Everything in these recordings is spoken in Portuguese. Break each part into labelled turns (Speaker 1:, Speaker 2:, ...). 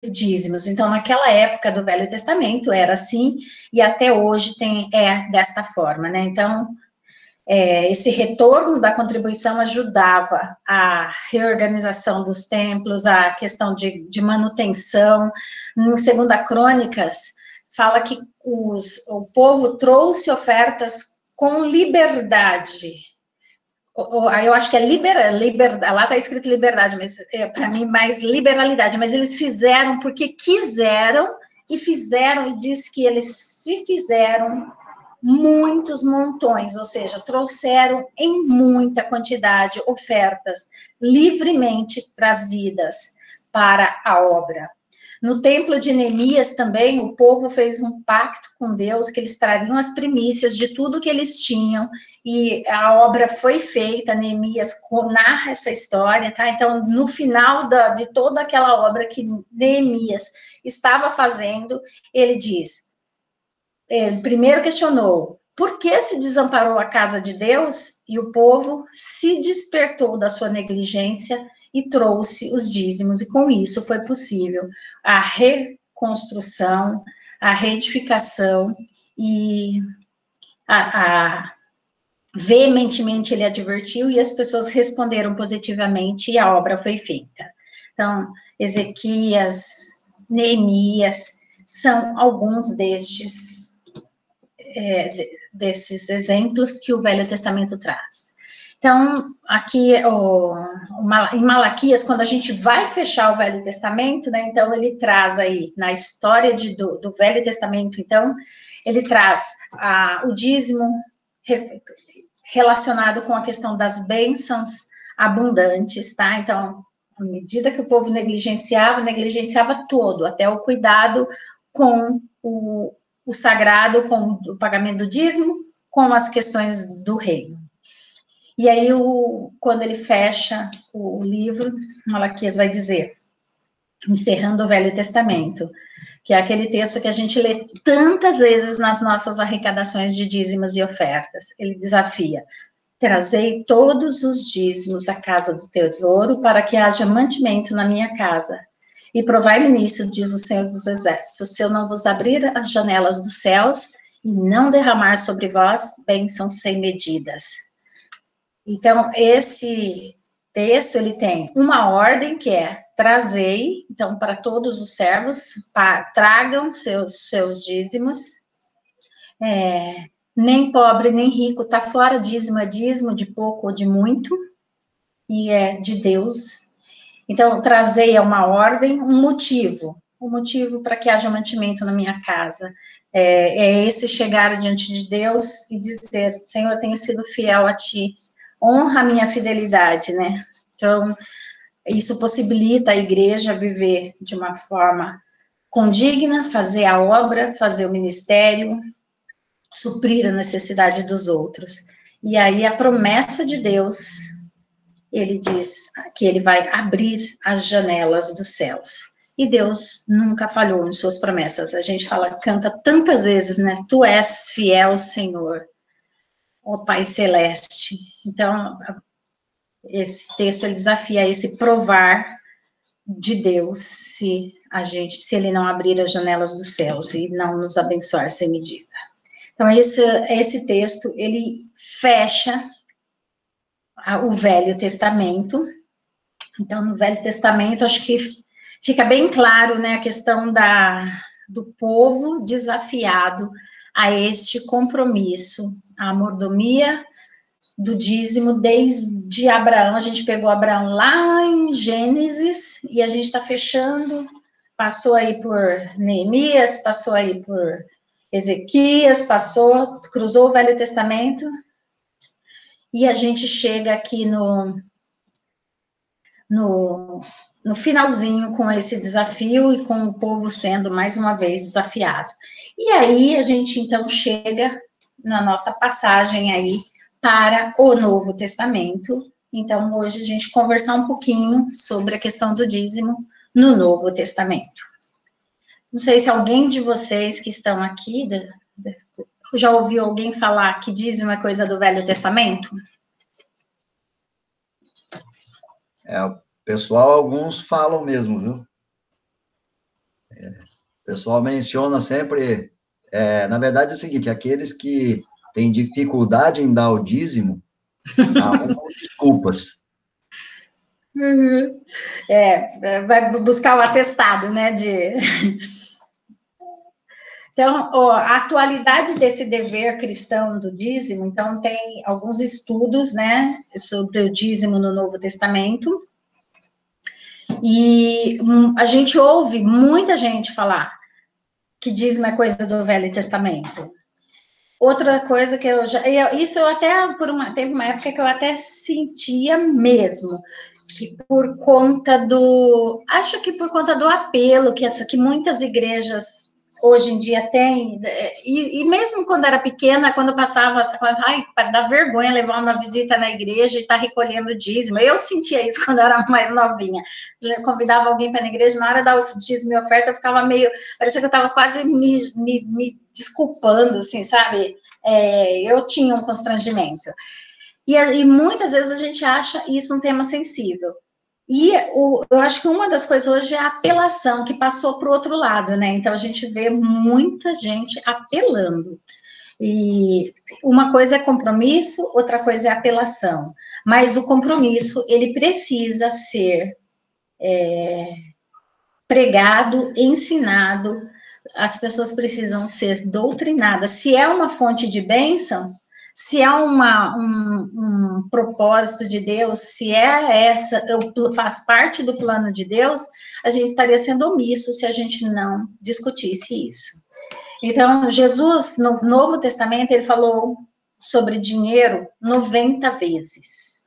Speaker 1: dízimos. Então, naquela época do Velho Testamento era assim, e até hoje é desta forma, né? Então, esse retorno da contribuição ajudava a reorganização dos templos, a questão de manutenção. Em Segunda Crônicas, fala que o povo trouxe ofertas com liberdade. Eu acho que é liberdade, lá está escrito liberdade, mas para mim mais liberalidade, mas eles fizeram porque quiseram, e diz que eles se fizeram muitos montões, ou seja, trouxeram em muita quantidade ofertas livremente trazidas para a obra. No templo de Neemias também, o povo fez um pacto com Deus, que eles trariam as primícias de tudo que eles tinham, e a obra foi feita. Neemias narra essa história, tá? Então, no final de toda aquela obra que Neemias estava fazendo, ele diz, primeiro questionou, por que se desamparou a casa de Deus? E o povo se despertou da sua negligência e trouxe os dízimos, e com isso foi possível a reconstrução, a reedificação, e veementemente ele advertiu, e as pessoas responderam positivamente, e a obra foi feita. Então, Ezequias, Neemias, são alguns desses exemplos que o Velho Testamento traz. Então, aqui em Malaquias, quando a gente vai fechar o Velho Testamento, né, então ele traz aí, na história do Velho Testamento, então, ele traz o dízimo relacionado com a questão das bênçãos abundantes, tá? Então, à medida que o povo negligenciava todo, até o cuidado com o sagrado, com o pagamento do dízimo, com as questões do reino. E aí, quando ele fecha o livro, Malaquias vai dizer, encerrando o Velho Testamento, que é aquele texto que a gente lê tantas vezes nas nossas arrecadações de dízimos e ofertas. Ele desafia, trazei todos os dízimos à casa do tesouro, para que haja mantimento na minha casa. E provai-me nisso, diz o Senhor dos Exércitos, se eu não vos abrir as janelas dos céus e não derramar sobre vós bênçãos sem medidas. Então, esse texto, ele tem uma ordem que é, trazei, então, para todos os servos, tragam seus dízimos, nem pobre, nem rico, está fora, dízimo é dízimo, de pouco ou de muito, e é de Deus. Então, trazei é uma ordem, um motivo para que haja mantimento na minha casa, é esse chegar diante de Deus e dizer, Senhor, tenho sido fiel a Ti, honra a minha fidelidade, né? Então, isso possibilita a igreja viver de uma forma condigna, fazer a obra, fazer o ministério, suprir a necessidade dos outros. E aí a promessa de Deus, ele diz que ele vai abrir as janelas dos céus. E Deus nunca falhou em suas promessas. A gente canta tantas vezes, né? Tu és fiel, Senhor, ó Pai Celeste. Então, esse texto ele desafia esse provar de Deus se ele não abrir as janelas dos céus e não nos abençoar sem medida. Então, esse texto, ele fecha o Velho Testamento. Então, no Velho Testamento, acho que fica bem claro, né, a questão do povo desafiado a este compromisso, a mordomia do dízimo desde Abraão. A gente pegou Abraão lá em Gênesis e a gente está fechando, passou aí por Neemias, passou aí por Ezequias, cruzou o Velho Testamento, e a gente chega aqui no finalzinho com esse desafio e com o povo sendo mais uma vez desafiado. E aí a gente então chega na nossa passagem aí para o Novo Testamento. Então hoje a gente conversar um pouquinho sobre a questão do dízimo no Novo Testamento. Não sei se alguém de vocês que estão aqui já ouviu alguém falar que dízimo é coisa do Velho Testamento?
Speaker 2: O pessoal, alguns falam mesmo, viu? O pessoal menciona sempre, na verdade é o seguinte, aqueles que têm dificuldade em dar o dízimo, arrumam desculpas.
Speaker 1: Uhum. Vai buscar o atestado, né, Então, a atualidade desse dever cristão do dízimo, então, tem alguns estudos, né, sobre o dízimo no Novo Testamento, e a gente ouve muita gente falar que dízimo é coisa do Velho Testamento. Outra coisa que isso eu até, teve uma época que eu até sentia mesmo, que acho que por conta do apelo que muitas igrejas hoje em dia têm, e mesmo quando era pequena, quando eu passava, ai, para dar vergonha levar uma visita na igreja e estar recolhendo dízimo, eu sentia isso quando eu era mais novinha, eu convidava alguém para a igreja, na hora da dízimo e oferta, eu ficava parecia que eu estava quase me desculpando, assim, sabe? Eu tinha um constrangimento. E muitas vezes a gente acha isso um tema sensível. E eu acho que uma das coisas hoje é a apelação, que passou para o outro lado, né? Então a gente vê muita gente apelando. E uma coisa é compromisso, outra coisa é apelação. Mas o compromisso, ele precisa ser pregado, ensinado, as pessoas precisam ser doutrinadas. Se é uma fonte de bênção, se é um propósito de Deus, se faz parte do plano de Deus, a gente estaria sendo omisso se a gente não discutisse isso. Então, Jesus, no Novo Testamento, ele falou sobre dinheiro 90 vezes.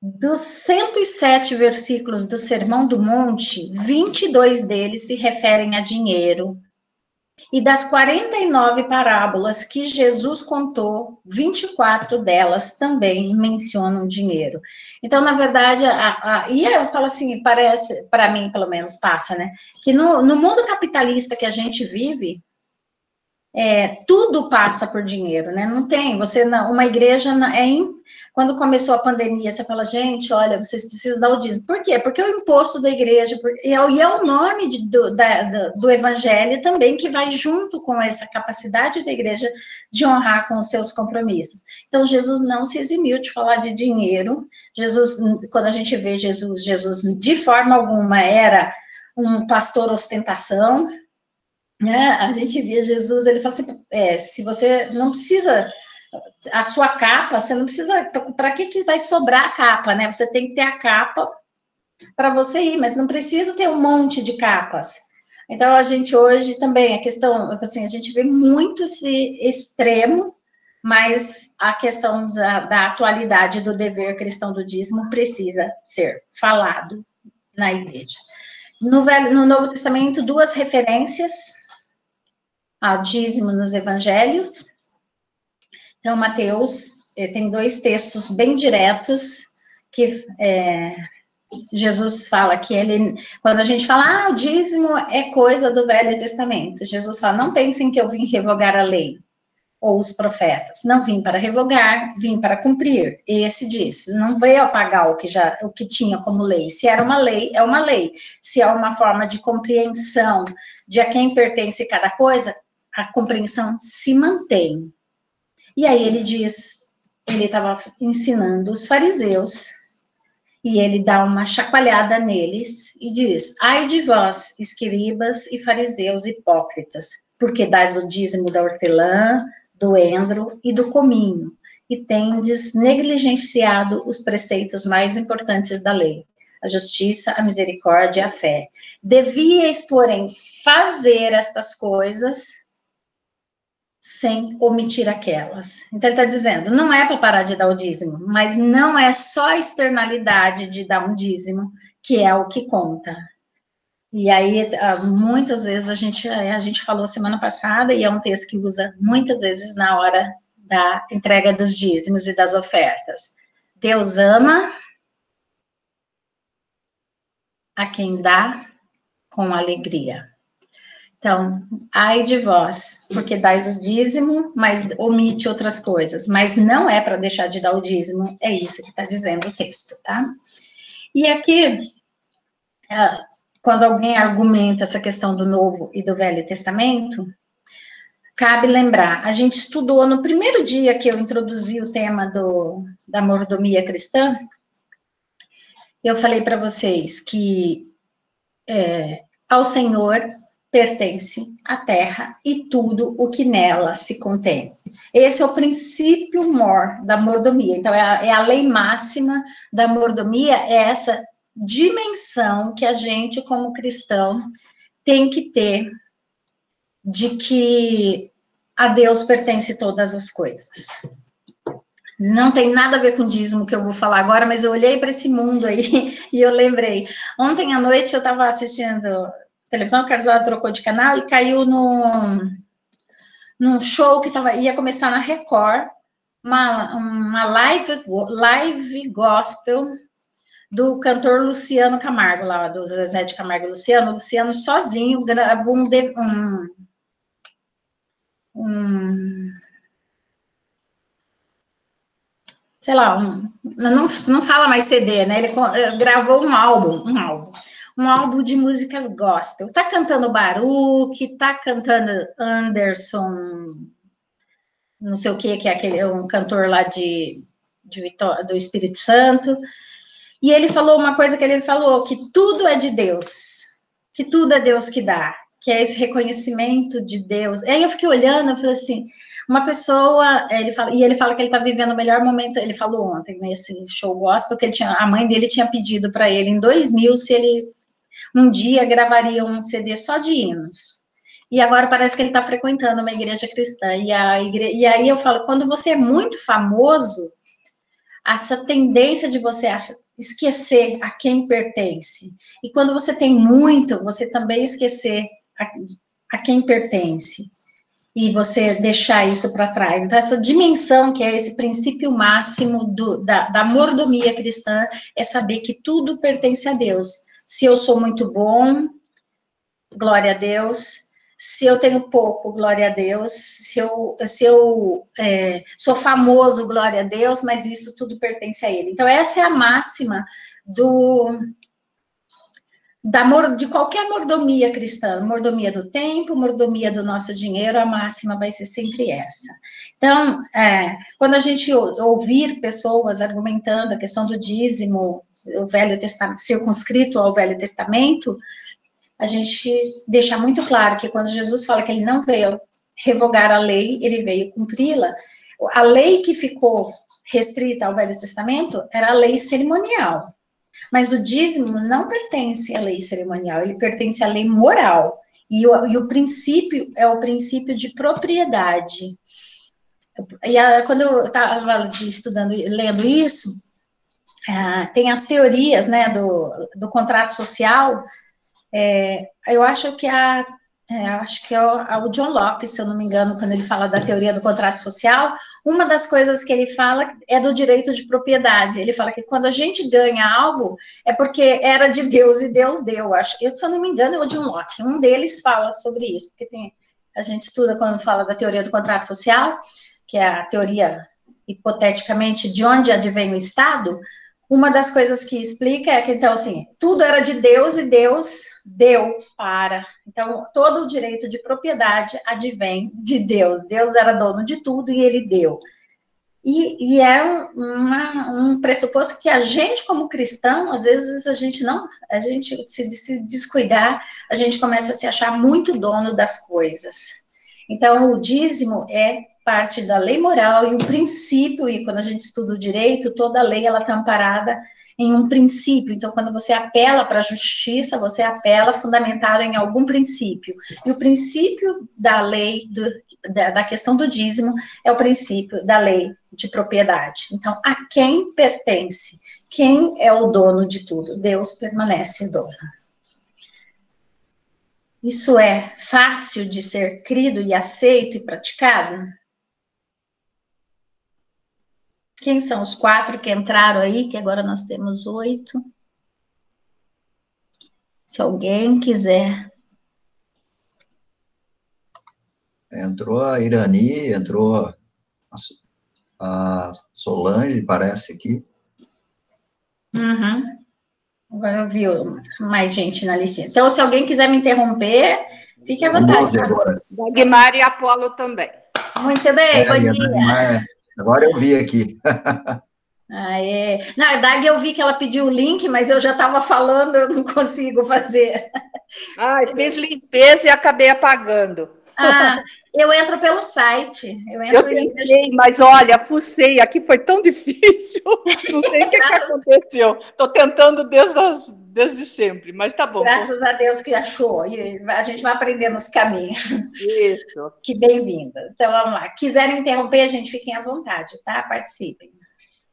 Speaker 1: Dos 107 versículos do Sermão do Monte, 22 deles se referem a dinheiro. E das 49 parábolas que Jesus contou, 24 delas também mencionam dinheiro. Então, na verdade, e eu falo assim, parece, para mim, pelo menos, passa, né? Que no mundo capitalista que a gente vive, tudo passa por dinheiro, né? Não tem, uma igreja quando começou a pandemia, você fala, gente, olha, vocês precisam dar o dízimo. Por quê? Porque o imposto da igreja, e é o nome do evangelho também que vai junto com essa capacidade da igreja de honrar com os seus compromissos. Então, Jesus não se eximiu de falar de dinheiro. Jesus, quando a gente vê Jesus de forma alguma era um pastor ostentação, né? A gente via Jesus, ele fala assim, se você não precisa, a sua capa, você não precisa, para que vai sobrar a capa, né? Você tem que ter a capa para você ir, mas não precisa ter um monte de capas. Então, a gente hoje também, a questão, assim, a gente vê muito esse extremo, mas a questão da atualidade do dever cristão do dízimo precisa ser falado na igreja. No Novo Testamento, 2 referências ao dízimo nos evangelhos. Então, Mateus tem 2 textos bem diretos que Jesus fala que quando a gente fala, o dízimo é coisa do Velho Testamento, Jesus fala, não pensem que eu vim revogar a lei ou os profetas, não vim para revogar, vim para cumprir. Esse diz, não veio apagar o que tinha como lei. Se era uma lei, é uma lei. Se é uma forma de compreensão de a quem pertence cada coisa, a compreensão se mantém. E aí ele estava ensinando os fariseus, e ele dá uma chacoalhada neles e diz, ai de vós, escribas e fariseus hipócritas, porque dais o dízimo da hortelã, do endro e do cominho, e tendes negligenciado os preceitos mais importantes da lei, a justiça, a misericórdia e a fé. Devíeis, porém, fazer estas coisas sem omitir aquelas. Então, ele está dizendo, não é para parar de dar o dízimo, mas não é só a externalidade de dar um dízimo que é o que conta. E aí, muitas vezes, a gente falou semana passada, e é um texto que usa muitas vezes na hora da entrega dos dízimos e das ofertas. Deus ama a quem dá com alegria. Então, ai de vós, porque dais o dízimo, mas omite outras coisas. Mas não é para deixar de dar o dízimo, é isso que está dizendo o texto, tá? E aqui, quando alguém argumenta essa questão do Novo e do Velho Testamento, cabe lembrar, a gente estudou no primeiro dia que eu introduzi o tema da mordomia cristã, eu falei para vocês que ao Senhor pertence a terra e tudo o que nela se contém. Esse é o princípio mor da mordomia. Então, é a lei máxima da mordomia, é essa dimensão que a gente, como cristão, tem que ter de que a Deus pertence todas as coisas. Não tem nada a ver com dízimo que eu vou falar agora, mas eu olhei para esse mundo aí e eu lembrei. Ontem à noite eu estava assistindo televisão, o Carlos trocou de canal e caiu num show que ia começar na Record, uma live gospel do cantor Luciano Camargo, lá do Zezé de Camargo e Luciano sozinho gravou sei lá, não fala mais CD, né? Ele gravou um álbum de músicas gospel. Tá cantando Baruch, tá cantando Anderson, não sei o que é um cantor lá do Espírito Santo. E ele falou uma coisa que ele falou, que tudo é de Deus, que tudo é Deus que dá, que é esse reconhecimento de Deus. Aí eu fiquei olhando, eu falei assim, uma pessoa, ele fala que ele está vivendo o melhor momento, ele falou ontem, nesse show gospel, que a mãe dele tinha pedido para ele, em 2000, se ele um dia gravaria um CD só de hinos. E agora parece que ele está frequentando uma igreja cristã. E aí eu falo, quando você é muito famoso, essa tendência de você esquecer a quem pertence. E quando você tem muito, você também esquecer a quem pertence. E você deixar isso para trás. Então, essa dimensão, que é esse princípio máximo da mordomia cristã, é saber que tudo pertence a Deus. Se eu sou muito bom, glória a Deus. Se eu tenho pouco, glória a Deus. Se eu sou famoso, glória a Deus, mas isso tudo pertence a Ele. Então, essa é a máxima de qualquer mordomia cristã, mordomia do tempo, mordomia do nosso dinheiro, a máxima vai ser sempre essa. Então, quando a gente ouvir pessoas argumentando a questão do dízimo, o Velho Testamento, circunscrito ao Velho Testamento, a gente deixa muito claro que quando Jesus fala que ele não veio revogar a lei, ele veio cumpri-la. A lei que ficou restrita ao Velho Testamento era a lei cerimonial. Mas o dízimo não pertence à lei cerimonial, ele pertence à lei moral. E o princípio é o princípio de propriedade. Quando eu estava estudando, lendo isso, tem as teorias, né, do contrato social. Eu acho que é o John Locke, se eu não me engano, quando ele fala da teoria do contrato social, uma das coisas que ele fala é do direito de propriedade. Ele fala que quando a gente ganha algo, é porque era de Deus e Deus deu. Se eu não me engano, é o John Locke. Um deles fala sobre isso, porque a gente estuda quando fala da teoria do contrato social, que é a teoria, hipoteticamente, de onde advém o Estado. Uma das coisas que explica é que, então, assim, tudo era de Deus e Deus deu para. Então, todo o direito de propriedade advém de Deus. Deus era dono de tudo e ele deu. E é um pressuposto que a gente, como cristão, às vezes se descuidar, a gente começa a se achar muito dono das coisas. Então, o dízimo é parte da lei moral e o princípio, e quando a gente estuda o direito, toda lei ela está amparada em um princípio. Então, quando você apela para a justiça, você apela fundamentado em algum princípio. E o princípio da lei, da questão do dízimo, é o princípio da lei de propriedade. Então, a quem pertence? Quem é o dono de tudo? Deus permanece o dono. Isso é fácil de ser crido e aceito e praticado? Quem são os 4 que entraram aí, que agora nós temos 8? Se alguém quiser.
Speaker 2: Entrou a Irani, entrou a Solange, parece aqui.
Speaker 1: Uhum. Agora eu vi mais gente na listinha. Então, se alguém quiser me interromper, fique à vontade.
Speaker 2: 12 agora.
Speaker 3: Dagmar e Apolo também.
Speaker 1: Muito bem, bom dia.
Speaker 2: Dagmar, agora eu vi aqui.
Speaker 1: Aê. Na verdade, eu vi que ela pediu o link, mas eu já estava falando, eu não consigo fazer.
Speaker 3: Fiz limpeza e acabei apagando.
Speaker 1: Eu entro pelo site.
Speaker 3: Eu tentei, mas olha, fucei, aqui foi tão difícil. Não sei o que aconteceu. Estou tentando desde sempre, mas tá bom.
Speaker 1: Graças a Deus que achou. E a gente vai aprender nos caminhos.
Speaker 3: Isso.
Speaker 1: Que bem-vinda. Então, vamos lá. Quiserem interromper, a gente fiquem à vontade, tá? Participem.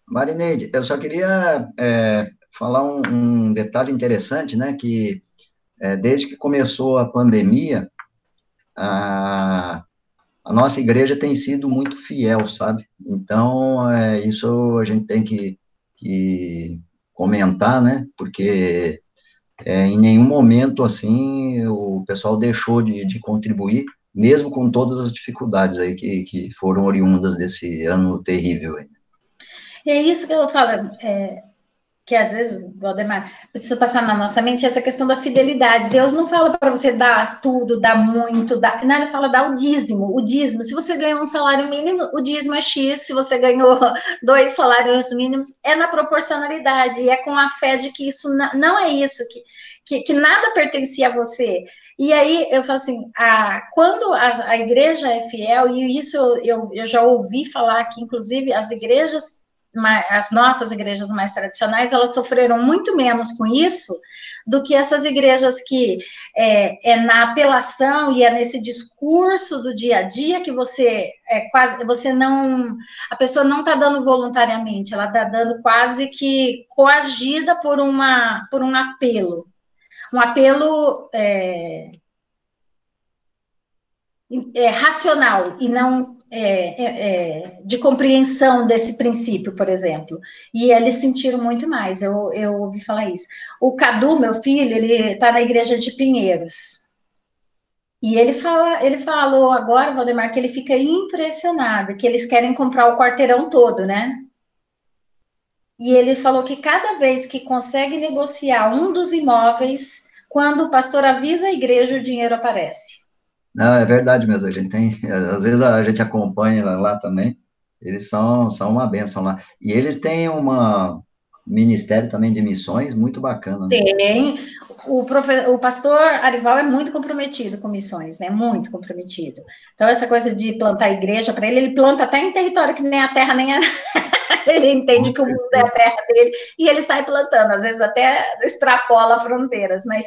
Speaker 2: Marineide, eu só queria falar um detalhe interessante, né, que desde que começou a pandemia, a nossa igreja tem sido muito fiel, sabe? Então, isso a gente tem que comentar, né, porque em nenhum momento, assim, o pessoal deixou de contribuir, mesmo com todas as dificuldades aí que foram oriundas desse ano terrível aí.
Speaker 1: É isso que eu falo, que às vezes, Valdemar, precisa passar na nossa mente essa questão da fidelidade. Deus não fala para você dar tudo, dar muito, não, ele fala dar o dízimo. O dízimo, se você ganhou um salário mínimo, o dízimo é X, se você ganhou 2 salários mínimos, é na proporcionalidade, e é com a fé de que isso não é isso, que nada pertencia a você. E aí, eu falo assim, quando a igreja é fiel, e isso eu já ouvi falar que, inclusive, as nossas igrejas mais tradicionais, elas sofreram muito menos com isso do que essas igrejas que na apelação e é nesse discurso do dia a dia que a pessoa não está dando voluntariamente, ela está dando quase que coagida por um apelo. Um apelo racional e não de compreensão desse princípio, por exemplo. E eles sentiram muito mais, eu ouvi falar isso. O Cadu, meu filho, ele está na igreja de Pinheiros. E ele falou agora, Valdemar, que ele fica impressionado, que eles querem comprar o quarteirão todo, né? E ele falou que cada vez que consegue negociar um dos imóveis, quando o pastor avisa a igreja, o dinheiro aparece.
Speaker 2: Não, é verdade mesmo, a gente tem, às vezes a gente acompanha lá também, eles são uma bênção lá. E eles têm ministério também de missões muito bacana, né?
Speaker 1: Tem. O pastor Arival é muito comprometido com missões, né? Muito comprometido. Então, essa coisa de plantar igreja para ele planta até em território que nem a terra, nem a... Ele entende que o mundo é a terra dele e ele sai plantando, às vezes até extrapola fronteiras, mas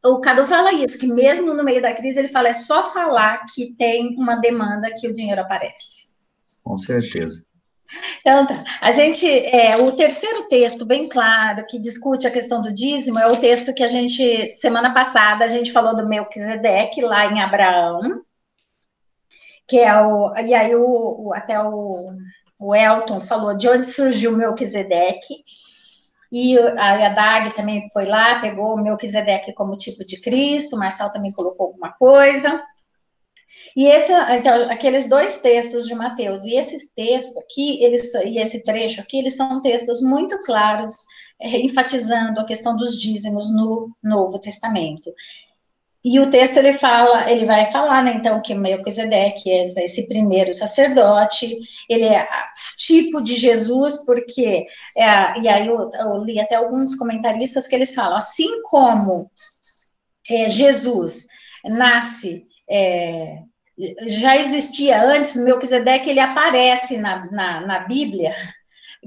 Speaker 1: o Cadu fala isso, que mesmo no meio da crise, ele fala, é só falar que tem uma demanda que o dinheiro aparece.
Speaker 2: Com certeza.
Speaker 1: Então, tá. O terceiro texto, bem claro, que discute a questão do dízimo, é o texto que semana passada, a gente falou do Melquisedeque, lá em Abraão, que e aí até o Elton falou de onde surgiu o Melquisedeque, e a Dag também foi lá, pegou o Melquisedeque como tipo de Cristo, o Marçal também colocou alguma coisa. E então, aqueles 2 textos de Mateus, e esse texto aqui, esse trecho aqui, eles são textos muito claros, enfatizando a questão dos dízimos no Novo Testamento. E o texto ele vai falar, né, então, que Melquisedeque é esse primeiro sacerdote, ele é tipo de Jesus, porque, e aí eu li até alguns comentaristas que eles falam, assim como Jesus nasce, já existia antes, Melquisedeque, ele aparece na Bíblia,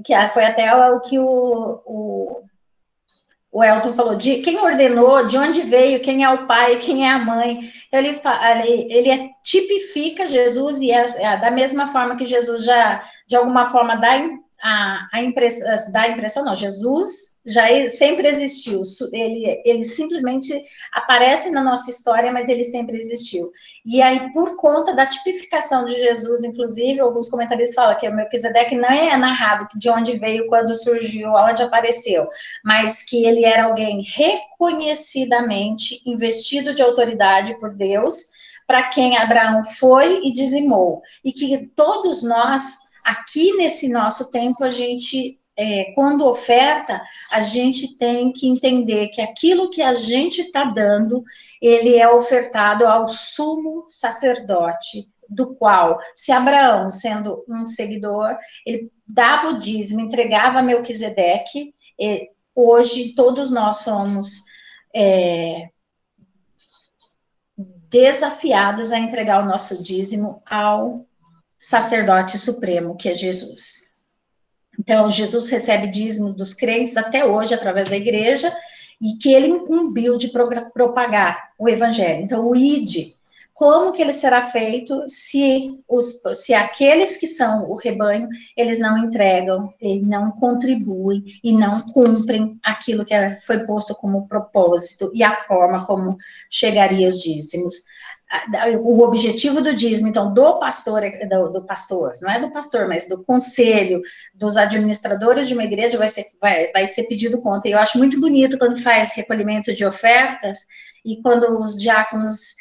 Speaker 1: que foi até o que o Elton falou, de quem ordenou, de onde veio, quem é o pai, quem é a mãe. Então, ele tipifica Jesus e da mesma forma que Jesus já, de alguma forma, dá a impressão, não, Jesus já sempre existiu, ele simplesmente aparece na nossa história, mas ele sempre existiu. E aí, por conta da tipificação de Jesus, inclusive, alguns comentaristas falam que o Melquisedeque não é narrado de onde veio, quando surgiu, onde apareceu, mas que ele era alguém reconhecidamente investido de autoridade por Deus, para quem Abraão foi e dizimou, e que todos nós aqui nesse nosso tempo, a gente, quando oferta, a gente tem que entender que aquilo que a gente está dando, ele é ofertado ao sumo sacerdote, do qual, se Abraão, sendo um seguidor, ele dava o dízimo, entregava a Melquisedeque, hoje todos nós somos desafiados a entregar o nosso dízimo ao sacerdote supremo, que é Jesus. Então, Jesus recebe dízimo dos crentes até hoje, através da igreja, e que ele incumbiu de propagar o evangelho. Então, o ID, como que ele será feito se aqueles que são o rebanho, eles não entregam, eles não contribuem e não cumprem aquilo que foi posto como propósito e a forma como chegaria os dízimos. O objetivo do dízimo, então, do pastor, não é do pastor, mas do conselho, dos administradores de uma igreja, vai ser pedido conta. E eu acho muito bonito quando faz recolhimento de ofertas e quando os diáconos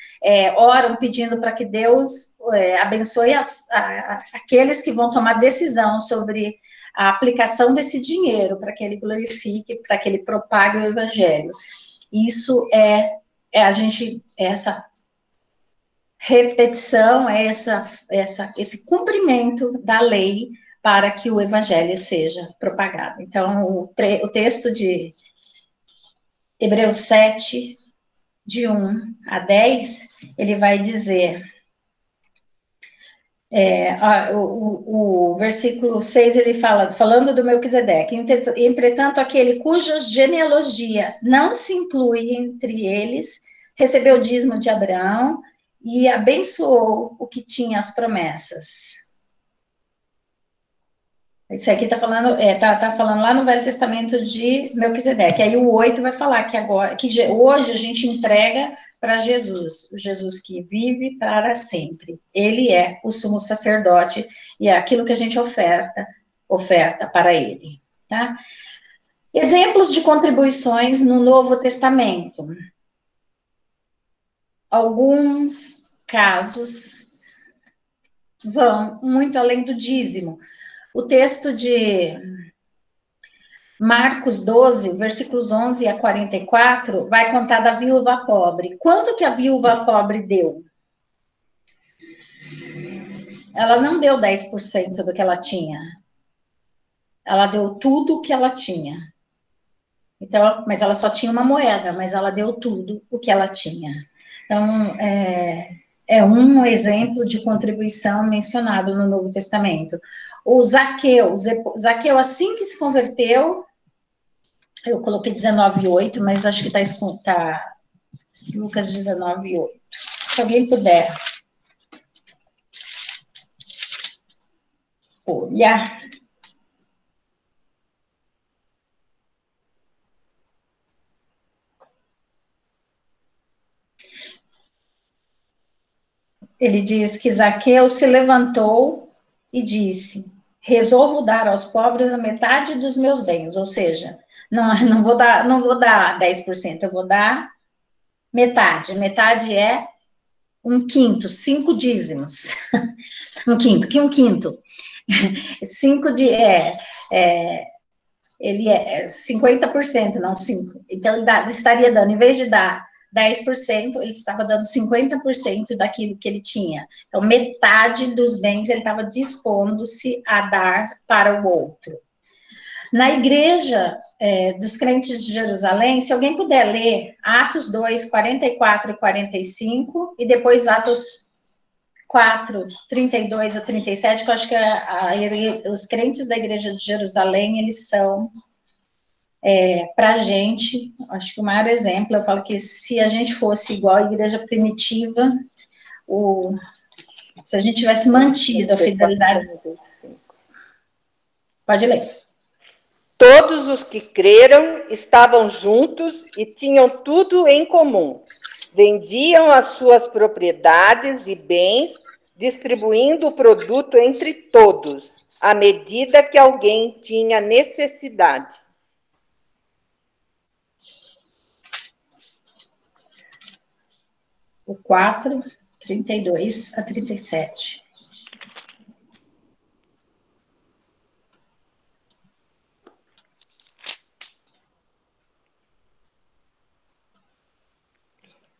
Speaker 1: oram pedindo para que Deus abençoe aqueles que vão tomar decisão sobre a aplicação desse dinheiro, para que ele glorifique, para que ele propague o evangelho. Isso essa repetição, esse cumprimento da lei para que o evangelho seja propagado. Então, o texto de Hebreus 7, de 1 a 10, ele vai dizer, o versículo 6, ele falando do Melquisedeque, entretanto, aquele cuja genealogia não se inclui entre eles, recebeu o dízimo de Abraão, e abençoou o que tinha as promessas. Isso aqui está falando, tá falando lá no Velho Testamento de Melquisedeque. Aí o 8 vai falar que hoje a gente entrega para Jesus, o Jesus que vive para sempre. Ele é o sumo sacerdote e é aquilo que a gente oferta para ele, tá? Exemplos de contribuições no Novo Testamento. Alguns casos vão muito além do dízimo. O texto de Marcos 12, versículos 11 a 44, vai contar da viúva pobre. Quanto que a viúva pobre deu? Ela não deu 10% do que ela tinha. Ela deu tudo o que ela tinha. Então, mas ela só tinha uma moeda, mas ela deu tudo o que ela tinha. Então, é um exemplo de contribuição mencionado no Novo Testamento. O Zaqueu, assim que se converteu, eu coloquei 19:8, mas acho que tá Lucas 19:8. Se alguém puder olhar. Ele diz que Zaqueu se levantou e disse: resolvo dar aos pobres a metade dos meus bens, ou seja, não vou dar 10%, eu vou dar metade. Metade é 1/5, 5 dízimos. 1/5, que 1/5? 5 ele é 50%, não 5. Então, ele estaria dando, em vez de dar 10%, ele estava dando 50% daquilo que ele tinha. Então, metade dos bens ele estava dispondo-se a dar para o outro. Na igreja dos crentes de Jerusalém, se alguém puder ler Atos 2, 44 e 45, e depois Atos 4, 32 a 37, que eu acho que os crentes da igreja de Jerusalém, eles são, para a gente, acho que o maior exemplo, eu falo que se a gente fosse igual à igreja primitiva, se a gente tivesse mantido a fidelidade... Pode ler.
Speaker 3: Todos os que creram estavam juntos e tinham tudo em comum. Vendiam as suas propriedades e bens, distribuindo o produto entre todos, à medida que alguém tinha necessidade.
Speaker 1: O 4, 32 a 37.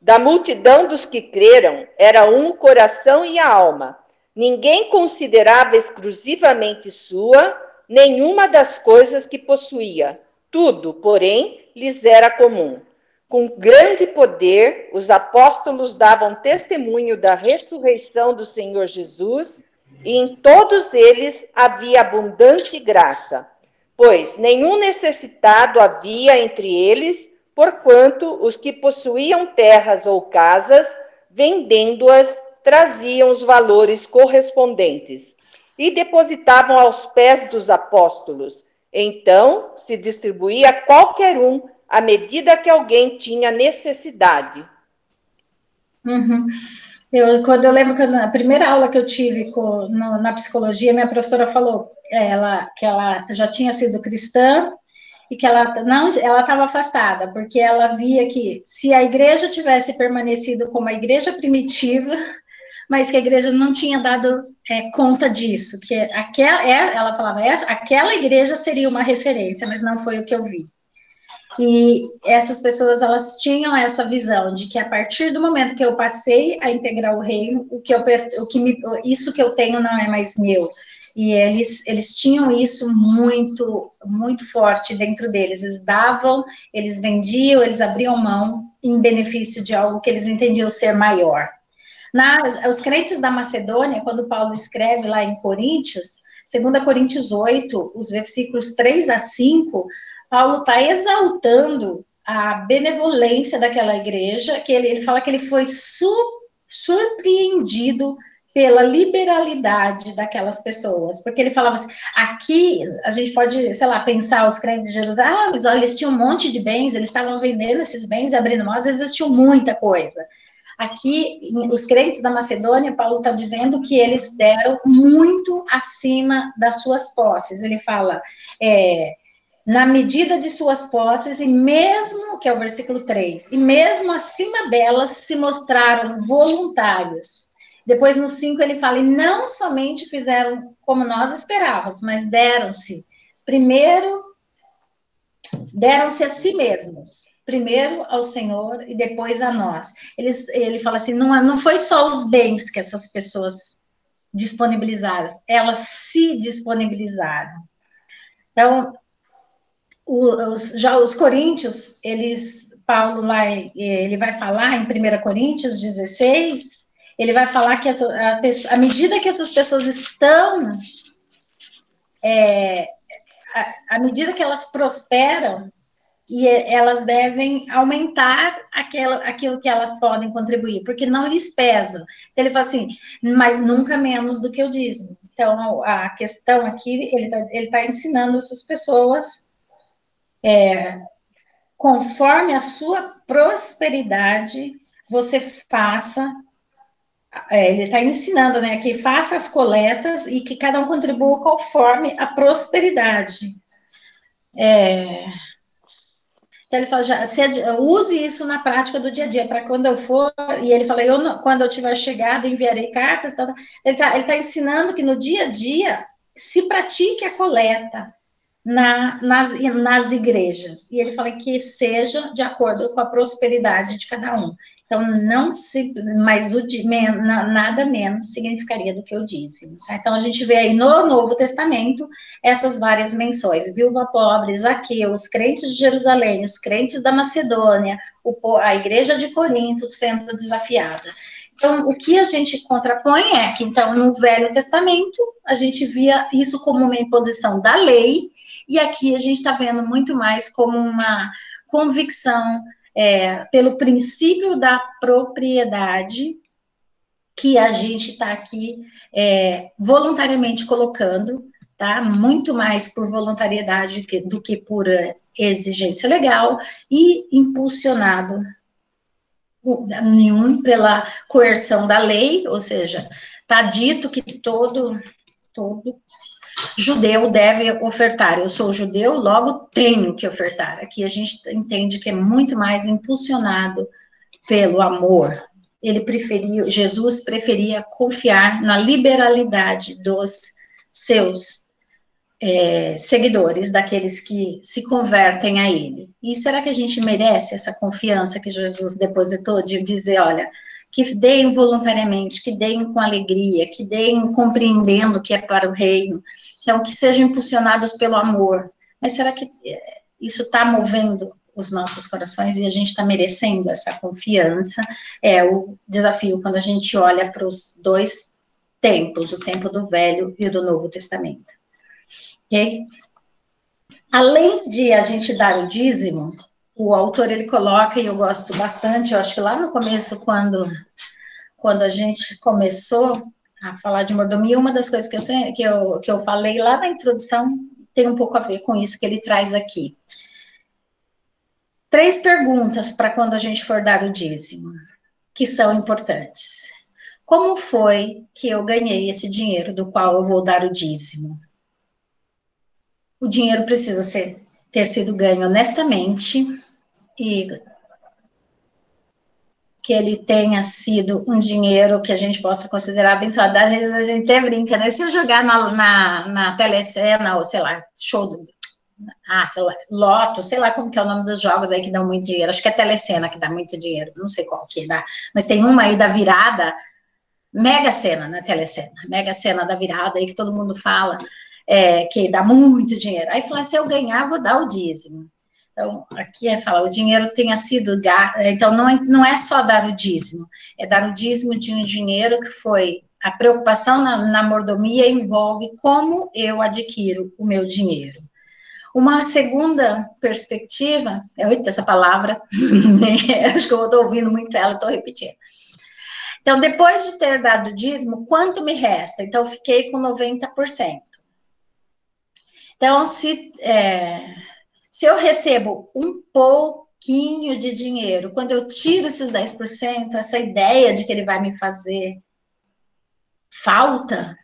Speaker 3: Da multidão dos que creram, era um o coração e a alma. Ninguém considerava exclusivamente sua nenhuma das coisas que possuía. Tudo, porém, lhes era comum. Com grande poder, os apóstolos davam testemunho da ressurreição do Senhor Jesus, e em todos eles havia abundante graça, pois nenhum necessitado havia entre eles, porquanto os que possuíam terras ou casas, vendendo-as, traziam os valores correspondentes e depositavam aos pés dos apóstolos. Então se distribuía a qualquer um à medida que alguém tinha necessidade.
Speaker 1: Uhum. Quando eu lembro que na primeira aula que eu tive na psicologia, minha professora falou que ela já tinha sido cristã e que ela estava afastada, porque ela via que se a igreja tivesse permanecido como a igreja primitiva, mas que a igreja não tinha dado conta disso, que ela falava, aquela igreja seria uma referência, mas não foi o que eu vi. E essas pessoas, elas tinham essa visão de que a partir do momento que eu passei a integrar o reino, isso que eu tenho não é mais meu. E eles tinham isso muito, muito forte dentro deles. Eles davam, eles vendiam, eles abriam mão em benefício de algo que eles entendiam ser maior. Os crentes da Macedônia, quando Paulo escreve lá em Coríntios, 2 Coríntios 8, os versículos 3 a 5, Paulo está exaltando a benevolência daquela igreja, que ele fala que ele foi surpreendido pela liberalidade daquelas pessoas, porque ele falava assim, aqui a gente pode, sei lá, pensar os crentes de Jerusalém, mas olha, eles tinham um monte de bens, eles estavam vendendo esses bens e abrindo mão, às vezes eles tinham muita coisa. Aqui, os crentes da Macedônia, Paulo está dizendo que eles deram muito acima das suas posses. Ele fala, na medida de suas posses, e mesmo, que é o versículo 3, e mesmo acima delas se mostraram voluntários. Depois, no 5, ele fala, e não somente fizeram como nós esperávamos, mas deram-se a si mesmos. Primeiro ao Senhor e depois a nós. Ele fala assim, não foi só os bens que essas pessoas disponibilizaram, elas se disponibilizaram. Então, os coríntios, Paulo lá, ele vai falar em 1 Coríntios 16, ele vai falar que à medida que essas pessoas estão, à medida que elas prosperam, e elas devem aumentar aquilo que elas podem contribuir, porque não lhes pesa. Então, ele fala assim, mas nunca menos do que o dízimo. Então, a questão aqui, ele tá ensinando essas pessoas, conforme a sua prosperidade, você faça, ele está ensinando, né, que faça as coletas e que cada um contribua conforme a prosperidade. Então, ele fala, use isso na prática do dia a dia, para quando eu for, e ele fala, quando eu tiver chegado, enviarei cartas, ele tá ensinando que no dia a dia, se pratique a coleta nas igrejas, e ele fala que seja de acordo com a prosperidade de cada um. Então, nada menos significaria do que o dízimo. Tá? Então, a gente vê aí no Novo Testamento essas várias menções, viúva pobre, Zaqueu, os crentes de Jerusalém, os crentes da Macedônia, a igreja de Corinto sendo desafiada. Então, o que a gente contrapõe é que, então, no Velho Testamento, a gente via isso como uma imposição da lei, e aqui a gente está vendo muito mais como uma convicção pelo princípio da propriedade, que a gente está aqui voluntariamente colocando, tá? Muito mais por voluntariedade do que por exigência legal, e impulsionado pela coerção da lei, ou seja, está dito que todo judeu deve ofertar. Eu sou judeu, logo tenho que ofertar. Aqui a gente entende que é muito mais impulsionado pelo amor. Jesus preferia confiar na liberalidade dos seus seguidores, daqueles que se convertem a ele. E será que a gente merece essa confiança que Jesus depositou de dizer, olha, que deem voluntariamente, que deem com alegria, que deem compreendendo que é para o reino, então que sejam impulsionados pelo amor. Mas será que isso está movendo os nossos corações e a gente está merecendo essa confiança? É o desafio quando a gente olha para os dois tempos, o tempo do Velho e o do Novo Testamento. Ok? Além de a gente dar o dízimo, o autor ele coloca, e eu gosto bastante, eu acho que lá no começo, quando a gente começou a falar de mordomia, uma das coisas que eu falei lá na introdução tem um pouco a ver com isso que ele traz aqui. 3 perguntas para quando a gente for dar o dízimo, que são importantes. Como foi que eu ganhei esse dinheiro do qual eu vou dar o dízimo? O dinheiro precisa ter sido ganho honestamente e que ele tenha sido um dinheiro que a gente possa considerar abençoado. Às vezes a gente até brinca, né? Se eu jogar na telecena, ou sei lá, sei lá, loto, sei lá como que é o nome dos jogos aí que dão muito dinheiro, acho que é telecena que dá muito dinheiro, não sei qual que dá, mas tem uma aí da virada, Mega Sena, né, telecena, Mega Sena da virada aí que todo mundo fala, que dá muito dinheiro. Aí fala, se eu ganhar, vou dar o dízimo. Então, aqui fala, o dinheiro tenha sido gasto, então não é só dar o dízimo, é dar o dízimo de um dinheiro que foi, a preocupação na mordomia envolve como eu adquiro o meu dinheiro. Uma segunda perspectiva, eita, essa palavra, acho que eu estou ouvindo muito ela, estou repetindo. Então, depois de ter dado o dízimo, quanto me resta? Então, eu fiquei com 90%. Então, se eu recebo um pouquinho de dinheiro, quando eu tiro esses 10%, essa ideia de que ele vai me fazer falta,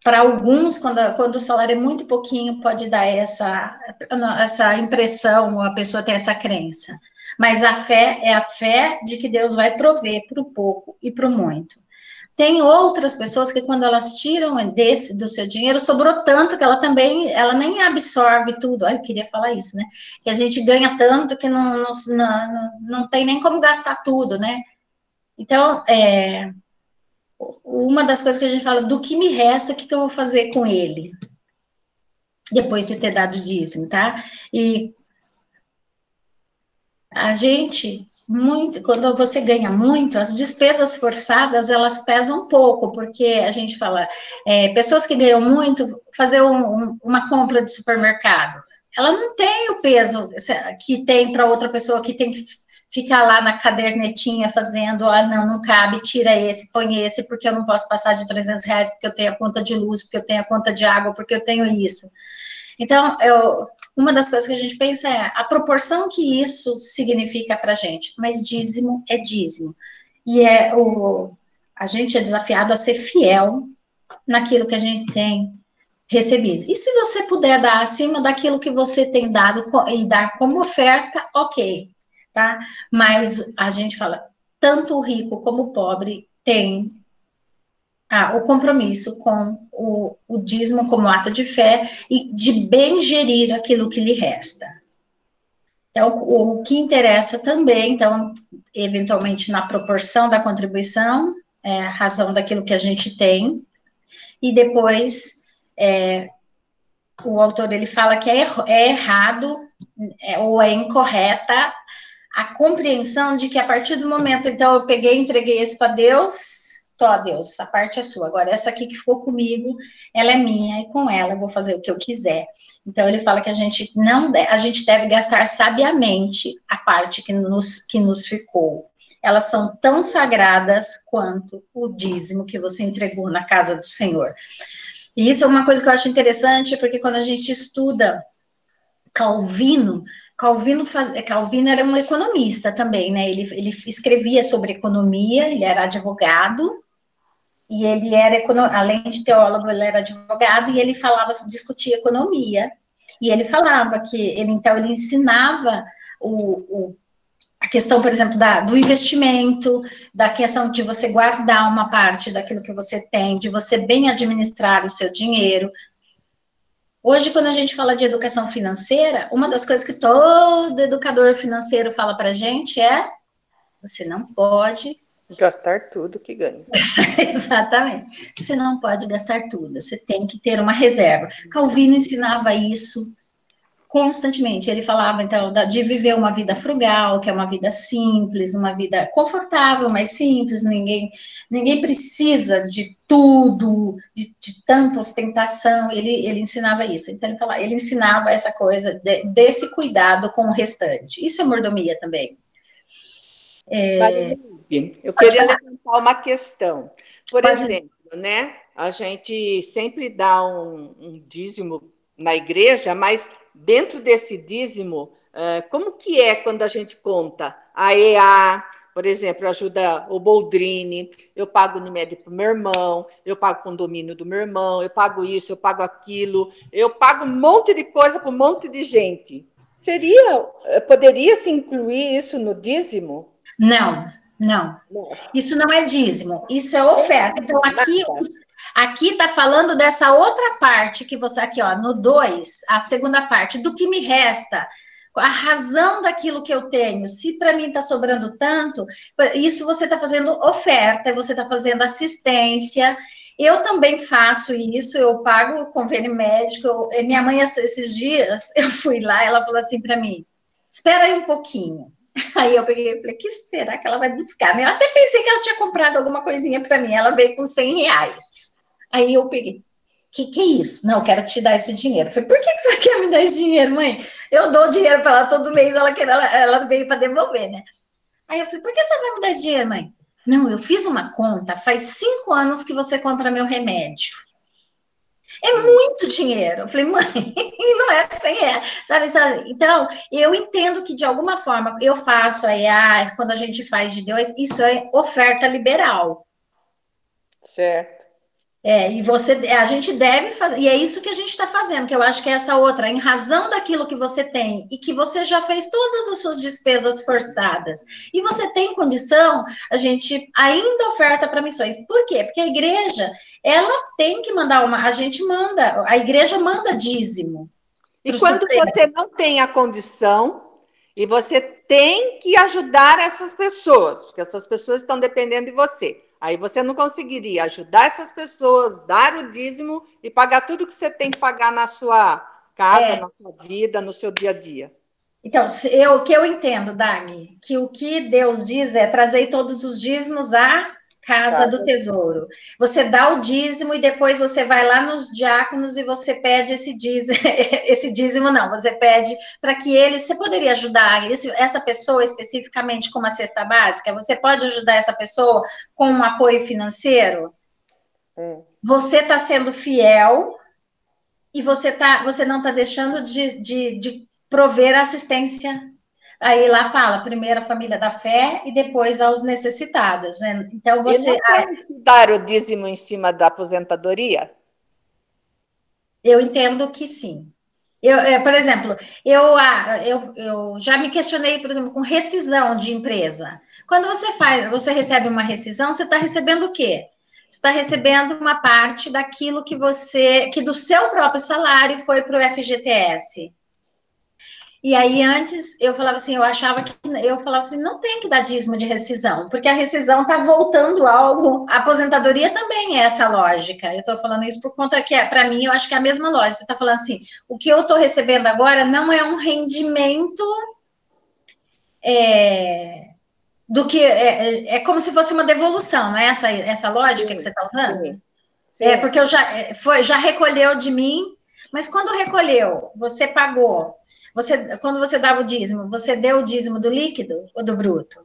Speaker 1: para alguns, quando o salário é muito pouquinho, pode dar essa impressão, a pessoa tem essa crença. Mas a fé é a fé de que Deus vai prover para o pouco e para o muito. Tem outras pessoas que quando elas tiram do seu dinheiro, sobrou tanto que ela nem absorve tudo. Ai, eu queria falar isso, né? Que a gente ganha tanto que não tem nem como gastar tudo, né? Então, uma das coisas que a gente fala, do que me resta, o que eu vou fazer com ele? Depois de ter dado dízimo, tá? E a gente, quando você ganha muito, as despesas forçadas, elas pesam pouco, porque a gente fala, pessoas que ganham muito, fazer uma compra de supermercado, ela não tem o peso que tem para outra pessoa que tem que ficar lá na cadernetinha fazendo, não cabe, tira esse, põe esse, porque eu não posso passar de R$300, porque eu tenho a conta de luz, porque eu tenho a conta de água, porque eu tenho isso. Então, uma das coisas que a gente pensa é a proporção que isso significa para a gente, mas dízimo é dízimo. E a gente é desafiado a ser fiel naquilo que a gente tem recebido. E se você puder dar acima daquilo que você tem dado e dar como oferta, ok, tá? Mas a gente fala, tanto o rico como o pobre tem o compromisso com o dízimo como ato de fé e de bem gerir aquilo que lhe resta. Então, o que interessa também, então, eventualmente na proporção da contribuição, a razão daquilo que a gente tem, e depois o autor ele fala que é errado ou é incorreta a compreensão de que a partir do momento, então, eu peguei e entreguei esse para Deus, Deus, a parte é sua, agora essa aqui que ficou comigo, ela é minha, e com ela eu vou fazer o que eu quiser. Então, ele fala que a gente deve gastar sabiamente a parte que nos ficou. Elas são tão sagradas quanto o dízimo que você entregou na casa do Senhor. E isso é uma coisa que eu acho interessante, porque quando a gente estuda Calvino era um economista também, né? Ele escrevia sobre economia, ele era advogado, e ele era, além de teólogo, ele era advogado, e ele discutia economia, e ele falava que, ele ensinava a questão, por exemplo, do investimento, da questão de você guardar uma parte daquilo que você tem, de você bem administrar o seu dinheiro. Hoje, quando a gente fala de educação financeira, uma das coisas que todo educador financeiro fala para a gente é: você não pode
Speaker 3: gastar tudo que ganha.
Speaker 1: Exatamente. Você não pode gastar tudo, você tem que ter uma reserva. Calvino ensinava isso constantemente. Ele falava, então, de viver uma vida frugal, que é uma vida simples, uma vida confortável, mas simples. Ninguém precisa de tudo, de tanta ostentação. Ele ensinava isso. Então, ele ensinava essa coisa desse cuidado com o restante. Isso é mordomia também.
Speaker 3: Eu queria levantar uma questão. Por exemplo, né? A gente sempre dá um dízimo na igreja, mas dentro desse dízimo, como que é quando a gente conta a EA, por exemplo, ajuda o Boldrini, eu pago o Unimed para o meu irmão, eu pago o condomínio do meu irmão, eu pago isso, eu pago aquilo, eu pago um monte de coisa para um monte de gente. Poderia se incluir isso no dízimo?
Speaker 1: Não. Isso não é dízimo, isso é oferta. Então, aqui está falando dessa outra parte que você, aqui, ó, no 2, a segunda parte, do que me resta, a razão daquilo que eu tenho. Se para mim está sobrando tanto, isso você está fazendo oferta, você está fazendo assistência. Eu também faço isso, eu pago o convênio médico. Minha mãe, esses dias, eu fui lá, ela falou assim para mim: espera aí um pouquinho. Aí eu peguei e falei: que será que ela vai buscar? Eu até pensei que ela tinha comprado alguma coisinha para mim, ela veio com R$100. Aí eu peguei: que é isso? Não, eu quero te dar esse dinheiro. Eu falei: por que você quer me dar esse dinheiro, mãe? Eu dou dinheiro para ela todo mês, ela veio para devolver, né? Aí eu falei: por que você vai me dar esse dinheiro, mãe? Não, eu fiz uma conta, faz 5 anos que você compra meu remédio. É muito dinheiro. Eu falei: mãe, não é R$100, sabe? Então, eu entendo que, de alguma forma, eu faço aí, quando a gente faz de Deus, isso é oferta liberal.
Speaker 3: Certo.
Speaker 1: E a gente deve fazer, e é isso que a gente está fazendo, que eu acho que é essa outra, em razão daquilo que você tem, e que você já fez todas as suas despesas forçadas, e você tem condição, a gente ainda oferta para missões. Por quê? Porque a igreja, ela tem que mandar a igreja manda dízimo.
Speaker 3: E quando você não tem a condição, e você tem que ajudar essas pessoas, porque essas pessoas estão dependendo de você. Aí você não conseguiria ajudar essas pessoas, dar o dízimo e pagar tudo que você tem que pagar na sua casa, na sua vida, no seu dia a dia.
Speaker 1: Então, o que eu entendo, Dagny, que o que Deus diz é: trazer todos os dízimos à casa do tesouro. Você dá o dízimo e depois você vai lá nos diáconos e você pede esse dízimo. Esse dízimo não, você pede para que você poderia ajudar essa pessoa especificamente com uma cesta básica? Você pode ajudar essa pessoa com um apoio financeiro? Você está sendo fiel e você não está deixando de prover assistência. Aí lá fala, primeiro a família da fé e depois aos necessitados, né? Então você...
Speaker 3: E não tem que dar o dízimo em cima da aposentadoria?
Speaker 1: Eu entendo que sim. Por exemplo, eu já me questionei, por exemplo, com rescisão de empresa. Quando você recebe uma rescisão, você está recebendo o quê? Você está recebendo uma parte daquilo que do seu próprio salário foi para o FGTS. E aí, antes, eu falava assim, não tem que dar dízimo de rescisão, porque a rescisão está voltando algo, a aposentadoria também é essa lógica. Eu estou falando isso por conta que, para mim, eu acho que é a mesma lógica. Você está falando assim, o que eu estou recebendo agora não é um rendimento do que... É como se fosse uma devolução, não é essa lógica que você está usando? Sim. Porque já recolheu de mim, mas quando recolheu, você pagou... quando você dava o dízimo, você deu o dízimo do líquido ou do bruto?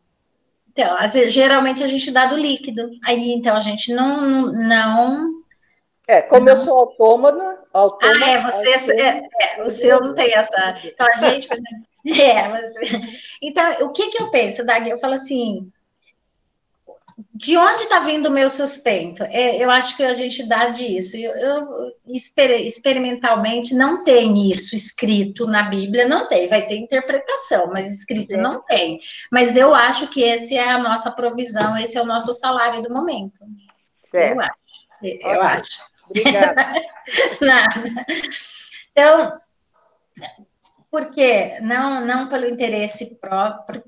Speaker 1: Então, geralmente a gente dá do líquido. Aí, então, a gente não...
Speaker 3: Como eu sou autônoma...
Speaker 1: o seu não tem essa... Então, a gente... Então, o que eu penso, Dagny? Eu falo assim... De onde está vindo o meu sustento? Eu acho que a gente dá disso. Experimentalmente não tem isso escrito na Bíblia, não tem. Vai ter interpretação, mas escrito não tem. Mas eu acho que essa é a nossa provisão, esse é o nosso salário do momento.
Speaker 3: Certo.
Speaker 1: Eu acho.
Speaker 3: Obrigada.
Speaker 1: Nada. Então, porque não pelo interesse próprio,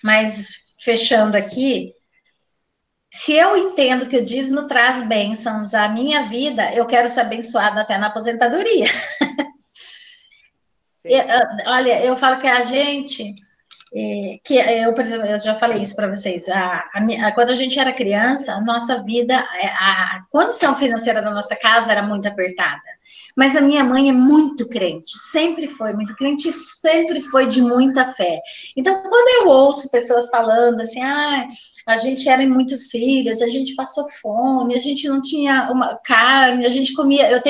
Speaker 1: mas fechando aqui, se eu entendo que o dízimo traz bênçãos à minha vida, eu quero ser abençoada até na aposentadoria. Olha, eu falo que a gente, por exemplo, eu já falei isso para vocês, quando a gente era criança, a nossa vida, a condição financeira da nossa casa era muito apertada. Mas a minha mãe é muito crente, sempre foi muito crente e sempre foi de muita fé. Então, quando eu ouço pessoas falando assim, a gente era em muitos filhos, a gente passou fome, a gente não tinha uma carne, a gente comia. Eu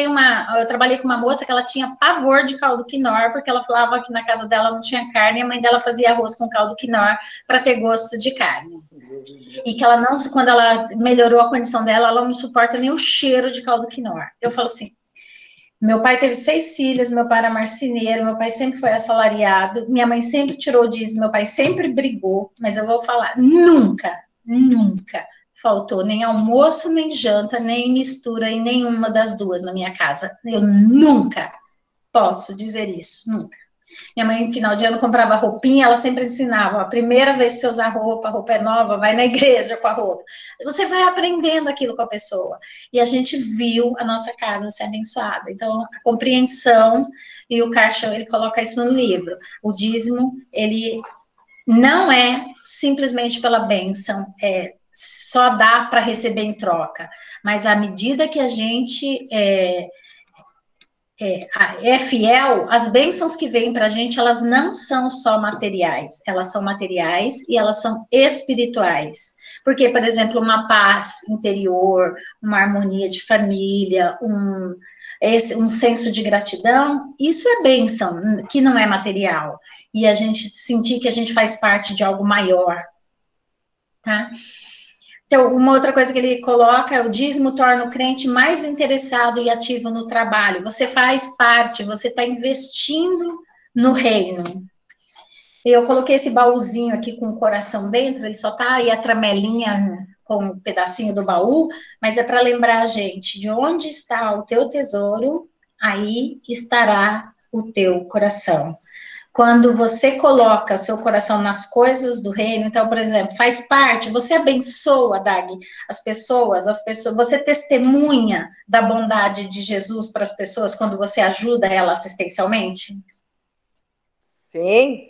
Speaker 1: trabalhei com uma moça que ela tinha pavor de caldo quinor, porque ela falava que na casa dela não tinha carne, e a mãe dela fazia arroz com caldo quinor para ter gosto de carne. E que ela não, quando ela melhorou a condição dela, ela não suporta nem o cheiro de caldo quinor. Eu falo assim, meu pai teve 6 filhos, meu pai era marceneiro, meu pai sempre foi assalariado, minha mãe sempre tirou o dízimo, meu pai sempre brigou, mas eu vou falar, nunca faltou nem almoço, nem janta, nem mistura em nenhuma das duas na minha casa. Eu nunca posso dizer isso, nunca. Minha mãe, no final de ano, comprava roupinha, ela sempre ensinava, a primeira vez que você usar roupa, a roupa é nova, vai na igreja com a roupa. Você vai aprendendo aquilo com a pessoa. E a gente viu a nossa casa ser abençoada. Então, a compreensão, e o Carchão, ele coloca isso no livro, o dízimo, ele não é simplesmente pela bênção, só dá para receber em troca, mas à medida que a gente é fiel, as bênçãos que vêm para a gente, elas não são só materiais, elas são materiais e elas são espirituais. Porque, por exemplo, uma paz interior, uma harmonia de família, um senso de gratidão, isso é bênção, que não é material. E a gente sentir que a gente faz parte de algo maior, tá? Então, uma outra coisa que ele coloca é o dízimo torna o crente mais interessado e ativo no trabalho. Você faz parte, você está investindo no reino. Eu coloquei esse baúzinho aqui com o coração dentro, ele só tá aí a tramelinha com um pedacinho do baú, mas é para lembrar a gente de onde está o teu tesouro, aí estará o teu coração. Quando você coloca o seu coração nas coisas do reino, então, por exemplo, faz parte, você abençoa, Dag, as pessoas, você testemunha da bondade de Jesus para as pessoas quando você ajuda ela assistencialmente?
Speaker 3: Sim.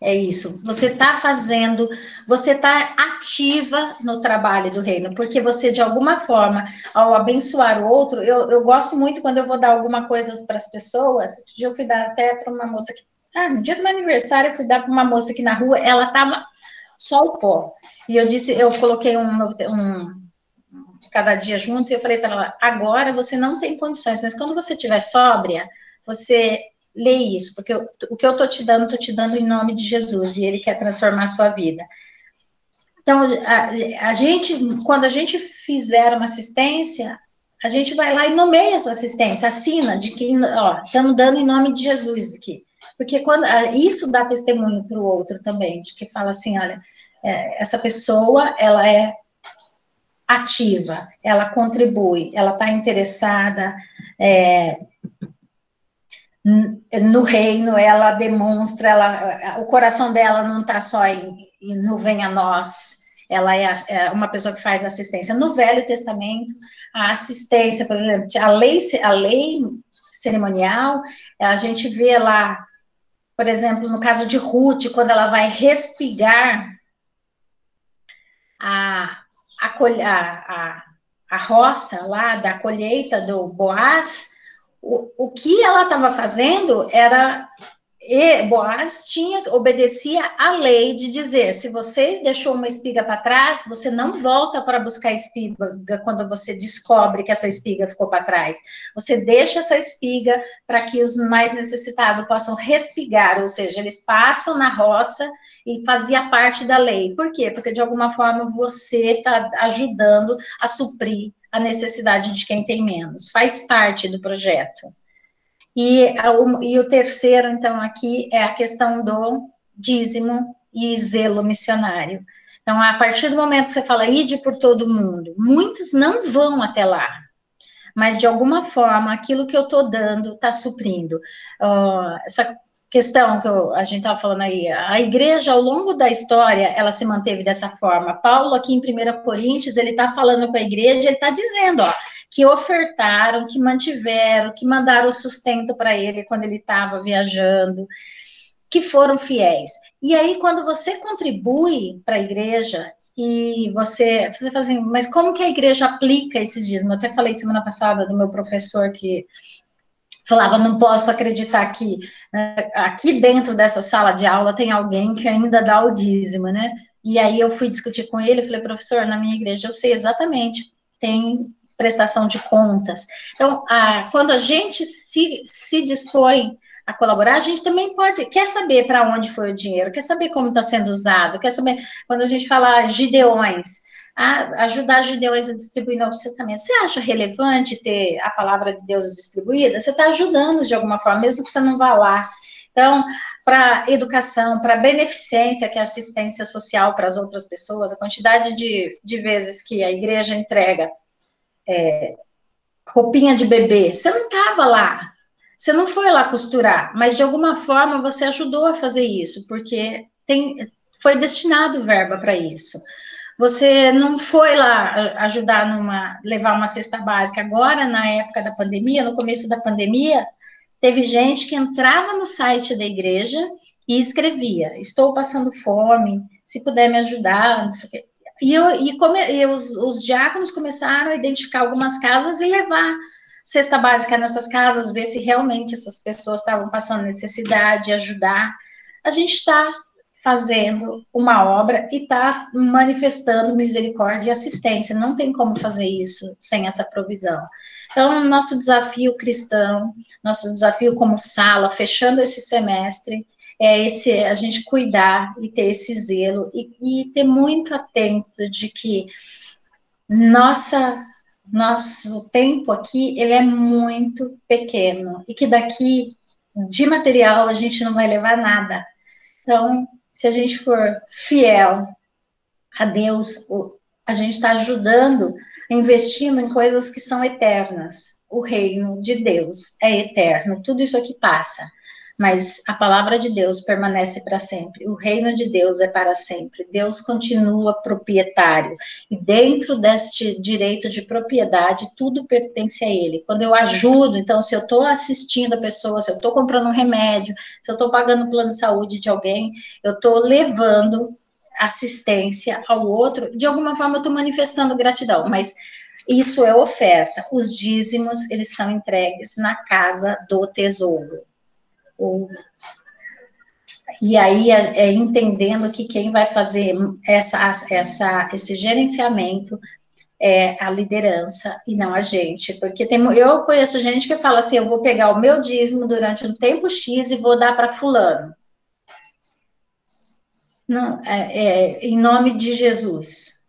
Speaker 1: É isso, você está fazendo, você está ativa no trabalho do reino, porque você, de alguma forma, ao abençoar o outro, eu gosto muito quando eu vou dar alguma coisa para as pessoas. Outro dia eu fui dar até para uma moça que, no dia do meu aniversário, eu fui dar para uma moça aqui na rua, ela estava só o pó, e eu coloquei cada dia junto, e eu falei para ela, agora você não tem condições, mas quando você estiver sóbria, você lê isso, porque o que eu estou te dando em nome de Jesus, e Ele quer transformar a sua vida. Então, quando a gente fizer uma assistência, a gente vai lá e nomeia essa assistência, assina de que, estamos dando em nome de Jesus aqui. Porque isso dá testemunho para o outro também, de que fala assim, olha, essa pessoa, ela é ativa, ela contribui, ela está interessada, no reino, ela demonstra, o coração dela não está só no vem a nós, ela é uma pessoa que faz assistência. No Velho Testamento, a assistência, por exemplo, a lei cerimonial, a gente vê lá, por exemplo, no caso de Ruth, quando ela vai respigar a roça lá da colheita do Boaz, o que ela estava fazendo era, Boaz obedecia à lei de dizer, se você deixou uma espiga para trás, você não volta para buscar espiga quando você descobre que essa espiga ficou para trás. Você deixa essa espiga para que os mais necessitados possam respigar, ou seja, eles passam na roça e fazia parte da lei. Por quê? Porque de alguma forma você está ajudando a suprir a necessidade de quem tem menos. Faz parte do projeto. E o terceiro, então, aqui é a questão do dízimo e zelo missionário. Então, a partir do momento que você fala, ide por todo mundo, muitos não vão até lá. mas de alguma forma aquilo que eu estou dando está suprindo. Essa questão que a gente estava falando aí, a igreja ao longo da história, ela se manteve dessa forma. Paulo aqui em 1 Coríntios, ele está falando com a igreja, ele está dizendo, que ofertaram, que mantiveram, que mandaram o sustento para ele quando ele estava viajando, que foram fiéis. E aí, quando você contribui para a igreja, e você fala assim, mas como que a igreja aplica esses dízimos? Eu até falei semana passada do meu professor que falava, não posso acreditar que aqui dentro dessa sala de aula tem alguém que ainda dá o dízimo, né? E aí eu fui discutir com ele, falei, professor, na minha igreja eu sei exatamente, tem prestação de contas. Então, quando a gente se dispõe a colaborar, a gente também quer saber para onde foi o dinheiro, quer saber como está sendo usado, quer saber, quando a gente fala gideões, ajudar gideões a distribuir novos testamentos, você acha relevante ter a palavra de Deus distribuída? Você está ajudando de alguma forma, mesmo que você não vá lá. Então, para educação, para beneficência, que é assistência social para as outras pessoas, a quantidade de vezes que a igreja entrega roupinha de bebê, você não estava lá, você não foi lá costurar, mas de alguma forma você ajudou a fazer isso, porque foi destinado verba para isso. Você não foi lá ajudar levar uma cesta básica. Agora, na época da pandemia, no começo da pandemia, teve gente que entrava no site da igreja e escrevia, estou passando fome, se puder me ajudar, não sei o quê. E os diáconos começaram a identificar algumas casas e levar cesta básica nessas casas, ver se realmente essas pessoas estavam passando necessidade, ajudar. A gente está fazendo uma obra e está manifestando misericórdia e assistência. Não tem como fazer isso sem essa provisão. Então, nosso desafio cristão, nosso desafio como sala, fechando esse semestre, a gente cuidar e ter esse zelo e ter muito atento de que nosso tempo aqui, ele é muito pequeno e que daqui de material a gente não vai levar nada. Então, se a gente for fiel a Deus, a gente está ajudando, investindo em coisas que são eternas. O reino de Deus é eterno, tudo isso aqui passa, mas a palavra de Deus permanece para sempre. O reino de Deus é para sempre. Deus continua proprietário. E dentro deste direito de propriedade, tudo pertence a Ele. Quando eu ajudo, então, se eu estou assistindo a pessoa, se eu estou comprando um remédio, se eu estou pagando o plano de saúde de alguém, eu estou levando assistência ao outro, de alguma forma eu estou manifestando gratidão, mas isso é oferta. Os dízimos, eles são entregues na casa do tesouro. E aí entendendo que quem vai fazer esse gerenciamento é a liderança e não a gente, porque eu conheço gente que fala assim, eu vou pegar o meu dízimo durante um tempo X e vou dar para fulano. Não, em nome de Jesus.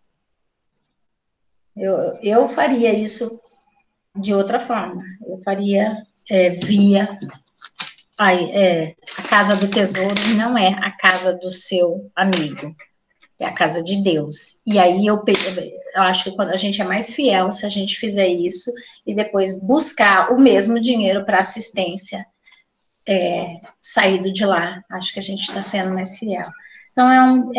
Speaker 1: Eu faria isso de outra forma. Eu faria via a casa do tesouro, não é a casa do seu amigo, é a casa de Deus. E aí eu acho que quando a gente é mais fiel, se a gente fizer isso e depois buscar o mesmo dinheiro para assistência saído de lá, acho que a gente está sendo mais fiel. Então,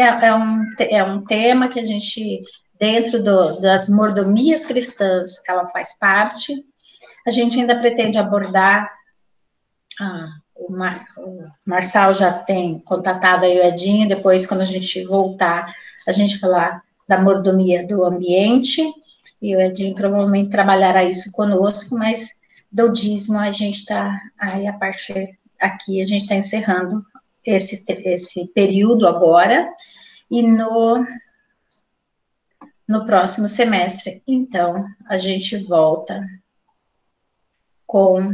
Speaker 1: é um tema que a gente, dentro das mordomias cristãs, ela faz parte. A gente ainda pretende abordar, o Marçal já tem contatado aí o Edinho, depois, quando a gente voltar, a gente falar da mordomia do ambiente, e o Edinho provavelmente trabalhará isso conosco, mas do dízimo a gente está, aí a partir aqui, a gente está encerrando esse período agora, e no próximo semestre, então, a gente volta com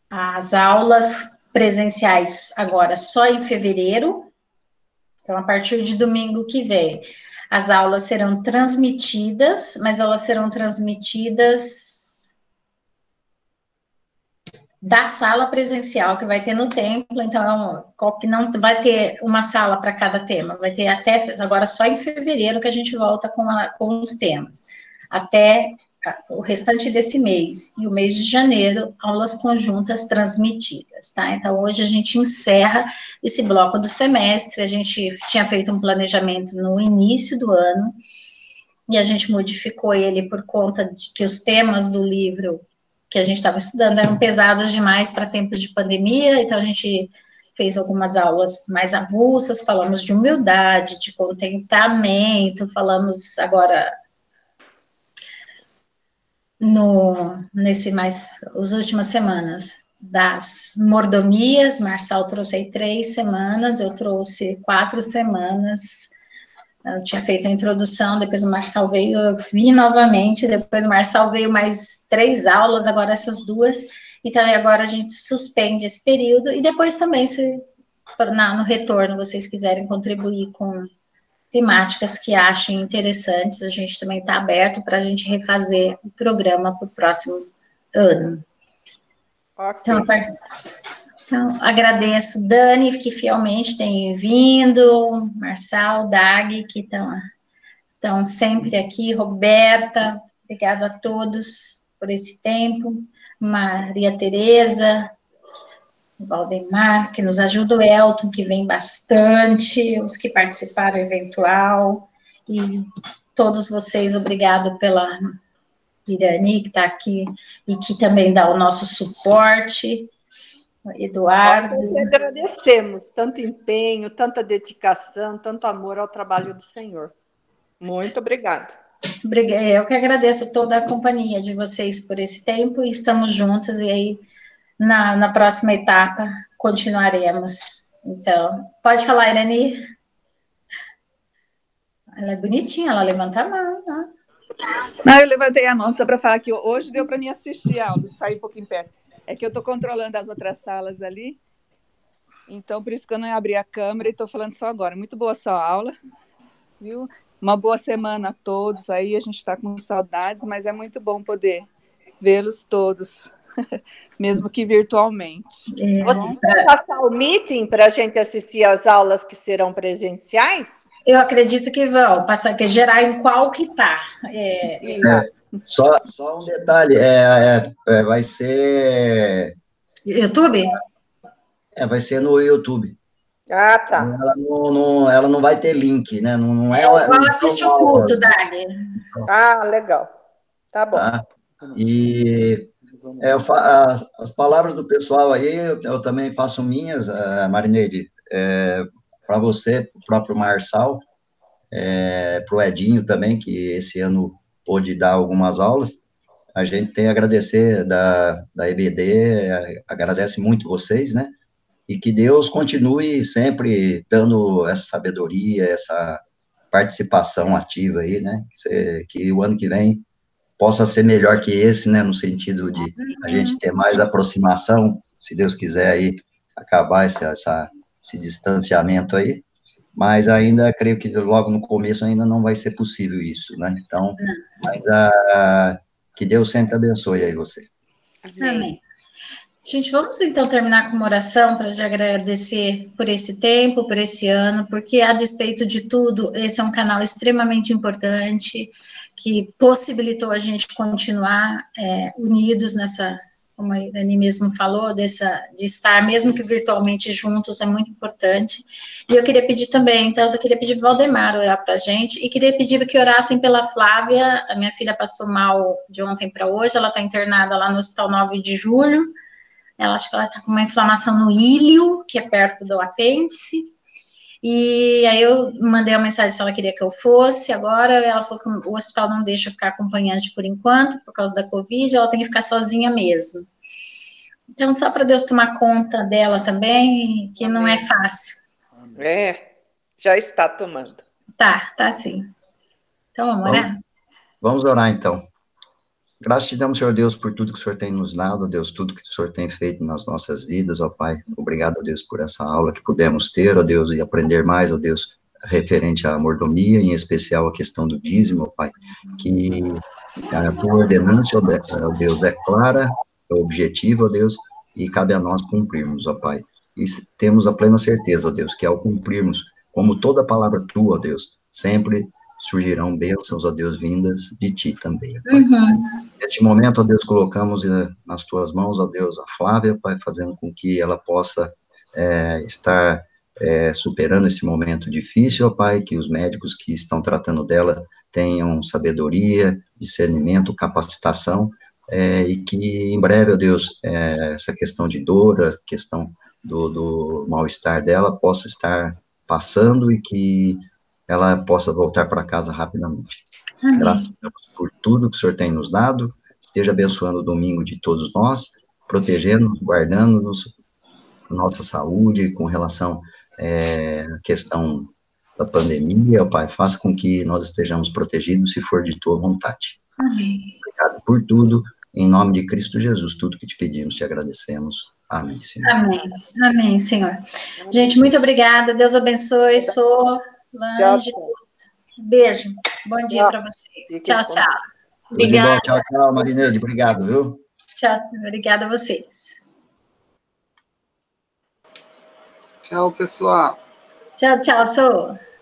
Speaker 1: as aulas presenciais agora só em fevereiro, então a partir de domingo que vem, as aulas serão transmitidas, mas elas serão transmitidas da sala presencial que vai ter no templo, então, que não vai ter uma sala para cada tema, vai ter até, agora só em fevereiro que a gente volta com os temas, até o restante desse mês, e o mês de janeiro, aulas conjuntas transmitidas, tá? Então, hoje a gente encerra esse bloco do semestre, a gente tinha feito um planejamento no início do ano, e a gente modificou ele por conta de que os temas do livro que a gente estava estudando eram pesados demais para tempos de pandemia, então a gente fez algumas aulas mais avulsas, falamos de humildade, de contentamento, falamos agora as últimas semanas das mordomias. Marçal trouxe aí 3 semanas, eu trouxe 4 semanas. Eu tinha feito a introdução, depois o Marçal veio, eu vi novamente, depois o Marçal veio mais 3 aulas, agora essas 2, então agora a gente suspende esse período, e depois também, se no retorno vocês quiserem contribuir com temáticas que achem interessantes, a gente também está aberto para a gente refazer o programa para o próximo ano. Okay. Então, agradeço Dani, que fielmente tem vindo, Marçal, Dag, que estão sempre aqui, Roberta, obrigada a todos por esse tempo, Maria Tereza, Valdemar, que nos ajuda, o Elton, que vem bastante, os que participaram eventual, e todos vocês, obrigado pela Irani, que está aqui, e que também dá o nosso suporte, Eduardo.
Speaker 3: Nós agradecemos tanto empenho, tanta dedicação, tanto amor ao trabalho do Senhor. Muito obrigada.
Speaker 1: Eu que agradeço toda a companhia de vocês por esse tempo, e estamos juntos, e aí na próxima etapa continuaremos. Então, pode falar, Irani. Ela é bonitinha, ela levanta a mão, né?
Speaker 4: Não, eu levantei a mão só para falar que hoje deu para mim assistir a aula, sair um pouquinho perto. É que eu estou controlando as outras salas ali, então por isso que eu não abri a câmera e estou falando só agora. Muito boa sua aula, viu? Uma boa semana a todos aí, a gente está com saudades, mas é muito bom poder vê-los todos, mesmo que virtualmente.
Speaker 3: Você vai passar o meeting para a gente assistir às aulas que serão presenciais?
Speaker 1: Eu acredito que vão, passar que gerar em qual que está.
Speaker 2: Só um detalhe, vai ser...
Speaker 1: YouTube?
Speaker 2: Vai ser no YouTube.
Speaker 3: Ah, tá.
Speaker 2: Ela não vai ter link, né? Não é
Speaker 1: igual assiste o culto, Dag.
Speaker 3: Ah, legal. Tá bom. Tá?
Speaker 2: E as palavras do pessoal aí, eu também faço minhas, Marineide, para você, o próprio Marçal, para o Edinho também, que esse ano pôde dar algumas aulas. A gente tem a agradecer da EBD, agradece muito vocês, né? E que Deus continue sempre dando essa sabedoria, essa participação ativa aí, né? Que o ano que vem possa ser melhor que esse, né? No sentido de a gente ter mais aproximação, se Deus quiser aí acabar esse distanciamento aí. Mas ainda creio que logo no começo ainda não vai ser possível isso, né? Então, que Deus sempre abençoe aí você.
Speaker 1: Amém. Gente, vamos então terminar com uma oração para te agradecer por esse tempo, por esse ano, porque a despeito de tudo, esse é um canal extremamente importante, que possibilitou a gente continuar unidos nessa, como a Irani mesmo falou, de estar, mesmo que virtualmente juntos, é muito importante. E eu queria pedir também, então, eu queria pedir para o Valdemar orar para a gente, e queria pedir que orassem pela Flávia. A minha filha passou mal de ontem para hoje, ela está internada lá no Hospital 9 de Julho, acho que ela está com uma inflamação no íleo, que é perto do apêndice, e aí eu mandei uma mensagem se ela queria que eu fosse. Agora ela falou que o hospital não deixa ficar acompanhante por enquanto, por causa da Covid, ela tem que ficar sozinha mesmo. Então, só para Deus tomar conta dela também, que não é fácil.
Speaker 3: Já está tomando.
Speaker 1: Tá sim. Então, vamos orar?
Speaker 2: Vamos orar, então. Graças te damos, Senhor Deus, por tudo que o Senhor tem nos dado, Deus, tudo que o Senhor tem feito nas nossas vidas, ó Pai. Obrigado, Deus, por essa aula que pudemos ter, ó Deus, e aprender mais, ó Deus, referente à mordomia, em especial a questão do dízimo, ó Pai. Que a tua ordenança, ó Deus, é clara, é objetiva, ó Deus, e cabe a nós cumprirmos, ó Pai. E temos a plena certeza, ó Deus, que ao cumprirmos, como toda palavra tua, ó Deus, sempre surgirão bênçãos, ó Deus, vindas de ti também, ó Pai. Neste momento, ó Deus, colocamos nas tuas mãos, ó Deus, a Flávia, Pai, fazendo com que ela possa estar superando esse momento difícil, ó Pai, que os médicos que estão tratando dela tenham sabedoria, discernimento, capacitação, e que em breve, ó Deus, essa questão de dor, a questão do mal-estar dela possa estar passando e que ela possa voltar para casa rapidamente.
Speaker 1: Amém.
Speaker 2: Graças a Deus por tudo que o Senhor tem nos dado, esteja abençoando o domingo de todos nós, protegendo-nos, guardando-nos, nossa saúde com relação à questão da pandemia, Pai, faça com que nós estejamos protegidos se for de tua vontade.
Speaker 1: Amém.
Speaker 2: Obrigado por tudo, em nome de Cristo Jesus, tudo que te pedimos, te agradecemos. Amém, Senhor.
Speaker 1: Amém. Amém, Senhor. Gente, muito obrigada, Deus abençoe, Lange. Beijo, bom dia para vocês. Tchau, tchau.
Speaker 2: Obrigada. Tchau, tchau, Marineide, obrigado, viu?
Speaker 1: Tchau, obrigada a vocês.
Speaker 5: Tchau, pessoal.
Speaker 1: Tchau, tchau, Sô.